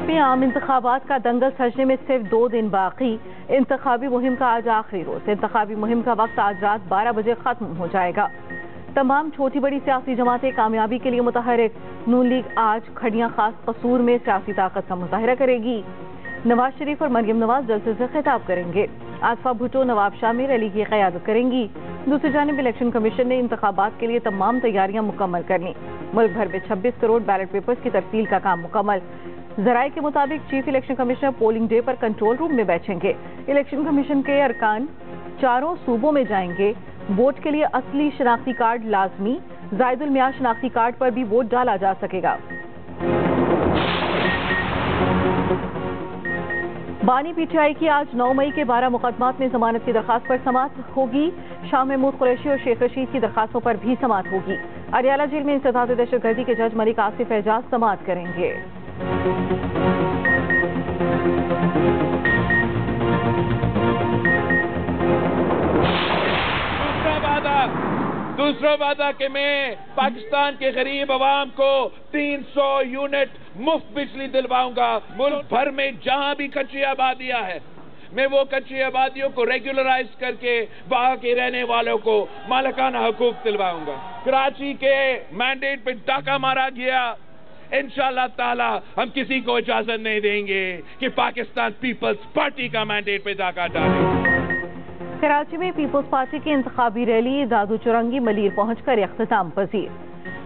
में आम इंतखाबात का दंगल सजने में सिर्फ 2 दिन बाकी। इंतखाबी मुहिम का आज आखिरी रोज। इंतखाबी मुहिम का वक्त आज रात 12 बजे खत्म हो जाएगा। तमाम छोटी बड़ी सियासी जमातें कामयाबी के लिए मुतहरिक। नून लीग आज खड़ियां खास कसूर में सियासी ताकत का मुजाहिरा करेगी। नवाज शरीफ और मरियम नवाज जलसे से खिताब करेंगे। आसफा भुट्टो नवाब शाह में रैली की क़यादत करेंगी। दूसरी जानिब इलेक्शन कमीशन ने इंतखाबात के लिए तमाम तैयारियां मुकम्मल कर लीं। मुल्क भर में 26 करोड़ बैलेट पेपर्स की तरसील का काम मुकम्मल। ज़राए के मुताबिक chief election commissioner polling day पर कंट्रोल रूम में बैठेंगे। इलेक्शन कमीशन के अरकान चारों सूबों में जाएंगे। वोट के लिए असली शनाख्ती कार्ड लाजमी। जायदुल मियां शनाख्ती कार्ड पर भी वोट डाला जा सकेगा। बानी पीटीआई की आज 9 मई के 12 मुकदमात में जमानत की दरखास्त पर समाअत होगी। शाह महमूद कुरैशी और शेख रशीद की दरखास्तों पर भी समाअत होगी। अरियाला जेल में इंसदाद दहशतगर्दी के जज मलिक आसिफ एजाज समाअत करेंगे। दूसरा वादा कि मैं पाकिस्तान के गरीब आवाम को 300 यूनिट मुफ्त बिजली दिलवाऊंगा। मुल्क भर में जहां भी कच्ची आबादियां है, मैं वो कच्ची आबादियों को रेगुलराइज करके वहां के रहने वालों को मालिकाना हकूक दिलवाऊंगा। कराची के मैंडेट पे डाका मारा गया। इंशाअल्लाह ताला हम किसी को इजाजत नहीं देंगे कि पाकिस्तान पीपल्स पार्टी का मैंडेट पे डाका डाले। कराची में पीपल्स पार्टी की इंतखाबी रैली दादू चुरंगी मलीर पहुंचकर इख्तिताम पजीर।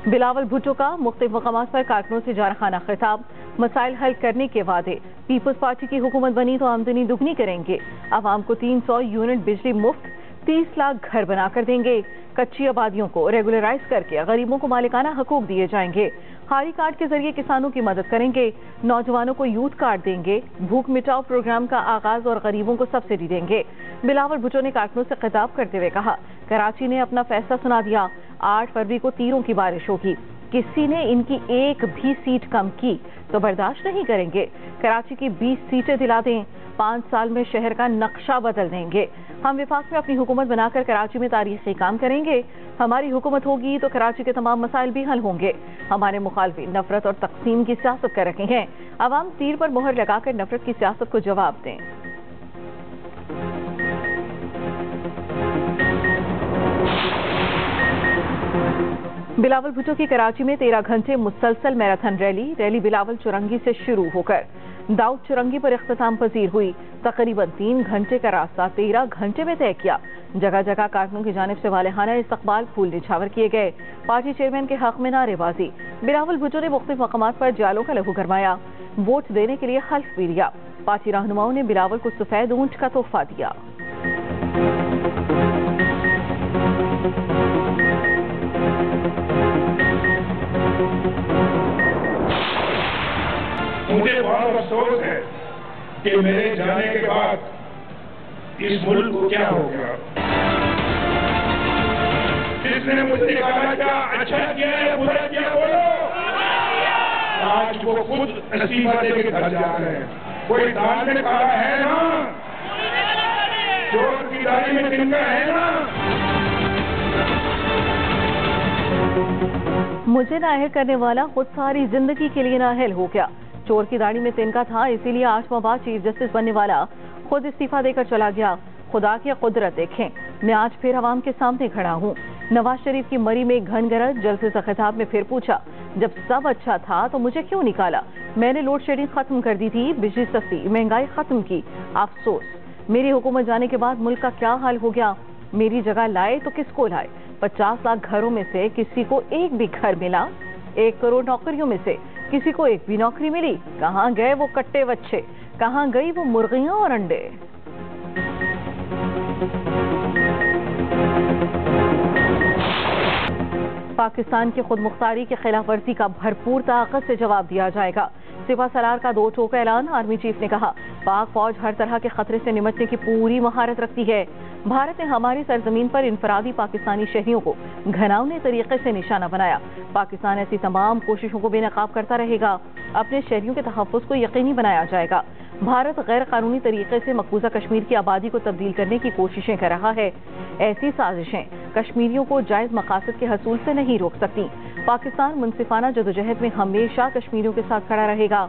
बिलावल भुट्टो का मुख्तलिफ मकामात पर कारकुनों से जारखाना खिताब। मसाइल हल करने के वादे। पीपल्स पार्टी की हुकूमत बनी तो आमदनी दुगनी करेंगे। आवाम को 300 यूनिट बिजली मुफ्त, 30 लाख घर बनाकर देंगे। कच्ची आबादियों को रेगुलराइज करके गरीबों को मालिकाना हकूक दिए जाएंगे। खारी कार्ड के जरिए किसानों की मदद करेंगे। नौजवानों को यूथ कार्ड देंगे। भूख मिटाओ प्रोग्राम का आगाज और गरीबों को सब्सिडी देंगे। बिलावल भुट्टो ने कारकुनों से खिताब करते हुए कहा, कराची ने अपना फैसला सुना दिया। 8 फरवरी को तीरों की बारिश होगी। किसी ने इनकी एक भी सीट कम की तो बर्दाश्त नहीं करेंगे। कराची की 20 सीटें दिला दें। 5 साल में शहर का नक्शा बदल देंगे। हम विफाक में अपनी हुकूमत बनाकर कराची में तारीखी काम करेंगे। हमारी हुकूमत होगी तो कराची के तमाम मसाइल भी हल होंगे। हमारे मुखालफिन नफरत और तकसीम की सियासत कर रहे हैं। अवाम तीर पर मोहर लगाकर नफरत की सियासत को जवाब दें। बिलावल भुट्टो की कराची में 13 घंटे मुसलसल मैराथन रैली बिलावल चुरंगी से शुरू होकर दाऊद चुरंगी पर इख्तिताम पजीर हुई। तकरीबन 3 घंटे का रास्ता 13 घंटे में तय किया। जगह जगह कारकुनों की जानिब से वालेहाना इस्तकबाल, फूल निछावर किए गए। पार्टी चेयरमैन के हक में नारेबाजी। बिलावल भुट्टो ने मुख्तलिफ मकामात पर जालों का लहू गरमाया। वोट देने के लिए हल्फ भी लिया। पार्टी रहनुमाओं ने बिलावल को सफेद ऊंट का तोहफा दिया। मुझे बहुत अफसोस है कि मेरे जाने के बाद इस मुल्क को क्या हो गया। जिसने मुझे कहा क्या अच्छा किया या बुरा किया बोलो, आज वो खुद इस्तीफा देके घर जा रहे हैं। कोई दाल में काला है ना, चोर की दाढ़ी में तिनका है ना। मुझे नाअहल करने वाला खुद सारी जिंदगी के लिए नाअहल हो गया। चोर की दाढ़ी में तिनका था, इसीलिए 8 माह बाद चीफ जस्टिस बनने वाला खुद इस्तीफा देकर चला गया। खुदा की कुदरत देखें, मैं आज फिर अवाम के सामने खड़ा हूँ। नवाज शरीफ की मरी में घन गरज। जलसे से खिताब में फिर पूछा, जब सब अच्छा था तो मुझे क्यों निकाला? मैंने लोड शेडिंग खत्म कर दी थी, बिजली सस्ती, महंगाई खत्म की। अफसोस, मेरी हुकूमत जाने के बाद मुल्क का क्या हाल हो गया। मेरी जगह लाए तो किसको लाए? 50 लाख घरों में से किसी को एक भी घर मिला? 1 करोड़ नौकरियों में से किसी को एक भी नौकरी मिली? कहाँ गए वो कट्टे बच्चे? कहाँ गई वो मुर्गियां और अंडे? पाकिस्तान की खुद मुख्तारी की खिलाफ वर्जी का भरपूर ताकत से जवाब दिया जाएगा। सिपह सलार का 2 टोक ऐलान। आर्मी चीफ ने कहा, पाक फौज हर तरह के खतरे से निपटने की पूरी महारत रखती है। भारत ने हमारी सरजमीन पर इनफरादी पाकिस्तानी शहरियों को घिनौने तरीके से निशाना बनाया। पाकिस्तान ऐसी तमाम कोशिशों को बेनकाब करता रहेगा। अपने शहरियों के तहफ़्फ़ुज़ को यकीनी बनाया जाएगा। भारत गैर कानूनी तरीके से मकबूजा कश्मीर की आबादी को तब्दील करने की कोशिशें कर रहा है। ऐसी साजिशें कश्मीरियों को जायज़ मकासद के हसूल से नहीं रोक सकती। पाकिस्तान मुनसिफाना जदोजहद में हमेशा कश्मीरियों के साथ खड़ा रहेगा।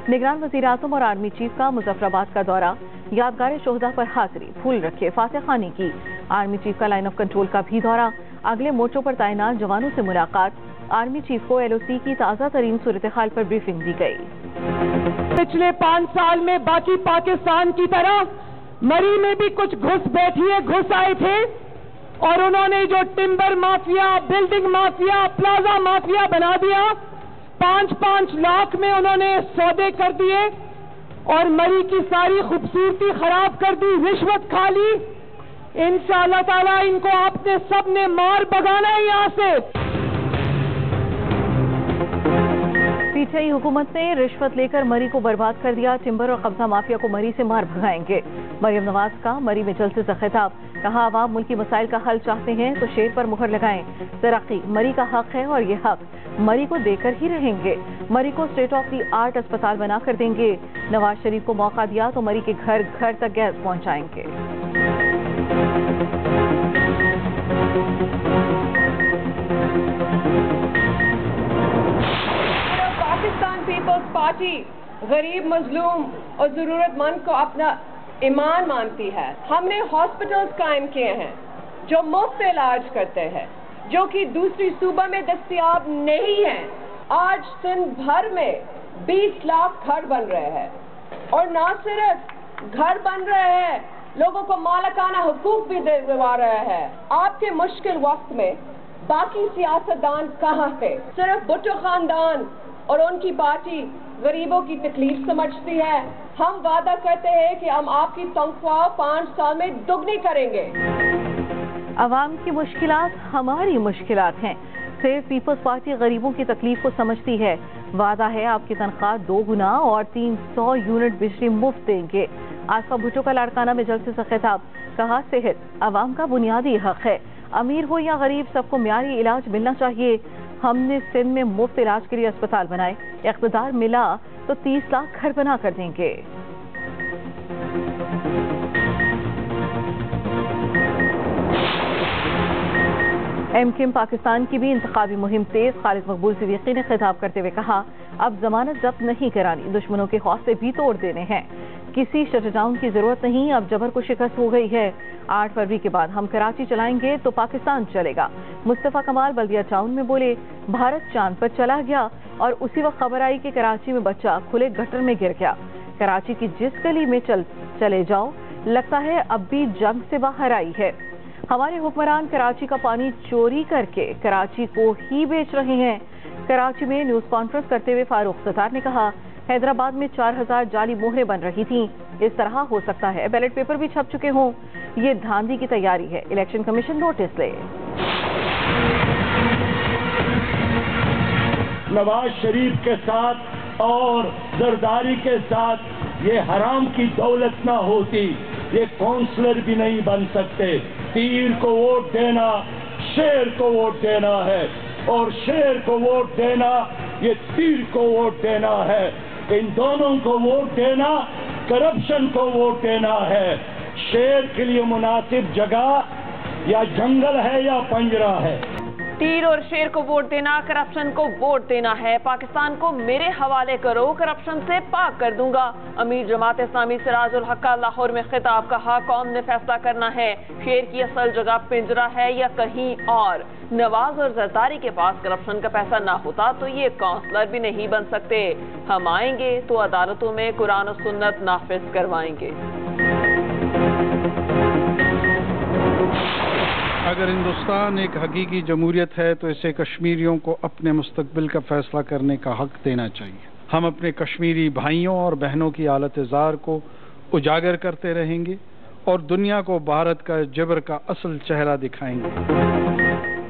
निगरान वज़ीर-ए-आज़म और आर्मी चीफ का मुजफ्फराबाद का दौरा, यादगार शोहदा पर हाजिरी, फूल रखे, फातिह खानी की। आर्मी चीफ का लाइन ऑफ कंट्रोल का भी दौरा, अगले मोर्चों पर तैनात जवानों से मुलाकात। आर्मी चीफ को LOC की ताज़ा तरीन सूरत हाल पर ब्रीफिंग दी गई। पिछले 5 साल में बाकी पाकिस्तान की तरह मरी में भी कुछ घुसपैठिए घुस आए थे और उन्होंने जो timber mafia, building mafia, plaza mafia बना दिया, 5-5 लाख में उन्होंने सौदे कर दिए और मरी की सारी खूबसूरती खराब कर दी, रिश्वत खा ली। इंशाअल्लाह ताला इनको आपने सबने मार भगाना है यहाँ से। पीटीआई हुकूमत ने रिश्वत लेकर मरी को बर्बाद कर दिया, टिम्बर और कब्जा माफिया को मरी से मार भगाएंगे। मरियम नवाज का मरी में जलसे से खिताब, कहा आवाम मुल्की मसाइल का हल चाहते हैं तो शेर पर मुहर लगाएं। तरक्की मरी का हक है और ये हक मरी को देकर ही रहेंगे। मरी को स्टेट ऑफ दी आर्ट अस्पताल बना कर देंगे। नवाज शरीफ को मौका दिया तो मरी के घर घर तक गैस पहुंचाएंगे। पाकिस्तान पीपल्स पार्टी गरीब, मजलूम और जरूरतमंद को अपना ईमान मानती है। हमने हॉस्पिटल्स कायम किए हैं जो मुफ्त इलाज करते हैं, जो कि दूसरी सूबा में दस्तयाब नहीं है। आज सिंध भर में 20 लाख घर बन रहे हैं और न सिर्फ घर बन रहे हैं, लोगों को मालिकाना हुकूक भी दिलवा रहे हैं। आपके मुश्किल वक्त में बाकी सियासतदान कहाँ थे? सिर्फ भुट्टो खानदान और उनकी पार्टी गरीबों की तकलीफ समझती है। हम वादा करते हैं कि हम आपकी तनख्वाह 5 साल में दुगनी करेंगे। अवाम की मुश्किलात हमारी मुश्किलात हैं। सिर्फ पीपल्स पार्टी गरीबों की तकलीफ को समझती है। वादा है आपकी तनख्वाह 2 गुना और 300 यूनिट बिजली मुफ्त देंगे। आसफा भुट्टो का लाड़काना में जलसे से खिताब, कहा सेहत अवाम का बुनियादी हक है। अमीर हो या गरीब सबको म्यारी इलाज मिलना चाहिए। हमने सिंध में मुफ्त इलाज के लिए अस्पताल बनाए। इख्तिदार मिला तो 30 लाख घर बना कर देंगे। एमकिम पाकिस्तान की भी इंतखाबी मुहिम तेज, खालिद मकबूल सिद्दीकी ने खिताब करते हुए कहा अब जमानत जब्त नहीं करानी, दुश्मनों के हौसले भी तोड़ देने हैं। किसी शटडाउन की जरूरत नहीं, अब जबर को शिकस्त हो गई है। 8 फरवरी के बाद हम कराची चलाएंगे तो पाकिस्तान चलेगा। मुस्तफा कमाल बल्दिया टाउन में बोले भारत चांद पर चला गया और उसी वक्त खबर आई कि कराची में बच्चा खुले गटर में गिर गया। कराची की जिस गली में चले जाओ लगता है अब भी जंग से बाहर आई है। हमारे हुक्मरान कराची का पानी चोरी करके कराची को ही बेच रहे हैं। कराची में न्यूज कॉन्फ्रेंस करते हुए फारूक सत्तार ने कहा हैदराबाद में 4000 जाली मोहरें बन रही थीं। इस तरह हो सकता है बैलेट पेपर भी छप चुके हों। ये धांधली की तैयारी है, इलेक्शन कमीशन नोटिस ले। नवाज शरीफ के साथ और जरदारी के साथ ये हराम की दौलत ना होती, ये काउंसलर भी नहीं बन सकते। तीर को वोट देना शेर को वोट देना है और शेर को वोट देना ये तीर को वोट देना है। इन दोनों को वोट देना करप्शन को वोट देना है। शेर के लिए मुनासिब जगह या जंगल है या पंजरा है। तीर और शेर को वोट देना, करप्शन को वोट देना है। पाकिस्तान को मेरे हवाले करो, करप्शन से पाक कर दूंगा। अमीर जमात इस्लामी सिराजुल हक का लाहौर में खिताब, कहा कौम ने फैसला करना है शेर की असल जगह पिंजरा है या कहीं और। नवाज और जरदारी के पास करप्शन का पैसा ना होता तो ये काउंसलर भी नहीं बन सकते। हम आएंगे तो अदालतों में कुरान और सुन्नत नाफिज करवाएंगे। अगर हिंदुस्तान एक हकीकी जमहूरियत है तो इसे कश्मीरियों को अपने मुस्तकबिल का फैसला करने का हक देना चाहिए। हम अपने कश्मीरी भाइयों और बहनों की हालत-ए-ज़ार को उजागर करते रहेंगे और दुनिया को भारत का जबर का असल चेहरा दिखाएंगे।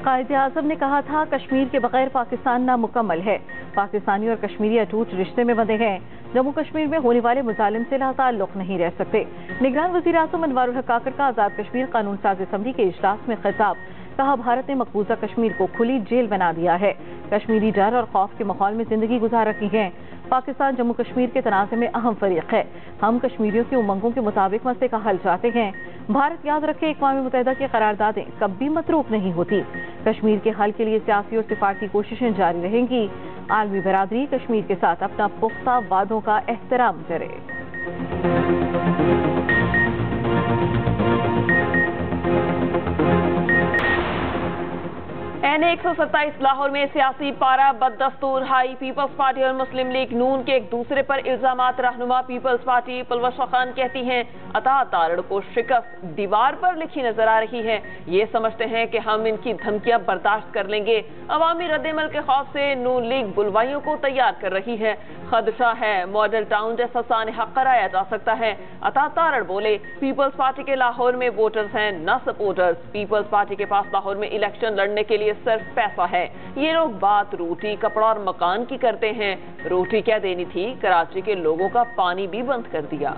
कायद-ए-आज़म ने कहा था कश्मीर के बगैर पाकिस्तान नामुकम्मल है। पाकिस्तानी और कश्मीरी अटूट रिश्ते में बंधे हैं। जम्मू कश्मीर में होने वाले मुजालिम से लाताल्लुक नहीं रह सकते। निगरान वज़ीर-ए-आज़म अनवारुल हक काकर का आज़ाद कश्मीर कानून साज असम्बली के इजलास में खिताब, कहा भारत ने मकबूजा कश्मीर को खुली जेल बना दिया है। कश्मीरी डर और खौफ के माहौल में जिंदगी गुजार रही है। पाकिस्तान जम्मू कश्मीर के तनाज़े में अहम फरीक है। हम कश्मीरियों की उमंगों के मुताबिक मसले का हल चाहते हैं। भारत याद रखे अक़वाम मुत्तहिदा की करारदादें कभी मतरूक नहीं होती। कश्मीर के हल के लिए सियासी और सिफारती कोशिशें जारी रहेंगी। عالمی برادری کشمیر کے ساتھ اپنا پختہ وعدوں کا احترام کرے۔ این 127 لاہور میں سیاسی پارا بددستور ہائی۔ پیپلز پارٹی اور مسلم لیگ نون کے ایک دوسرے پر الزامات۔ رہنما پیپلز پارٹی پلوشہ خان کہتی ہیں عطا تارڑ کو شکست دیوار پر لکھی نظر آ رہی ہے، یہ سمجھتے ہیں کہ ہم ان کی دھمکیاں برداشت کر لیں گے۔ عوامی رد عمل کے خوف سے نون لیگ بلوائیوں کو تیار کر رہی ہے، خدشہ ہے ماڈل ٹاؤن جیسا سانحہ کرایا جا سکتا ہے۔ عطا تارڑ بولے پیپلز پارٹی کے لاہور میں ووٹرز ہیں نہ سپورٹرز، پیپلز پارٹی کے پاس لاہور میں الیکشن لڑنے کے لیے صرف پیسہ ہے، یہ لوگ بات روٹی کپڑا اور مکان کی کرتے ہیں، روٹی کیا دینی تھی، کراچی کے لوگوں کا پانی بھی بند کر دیا۔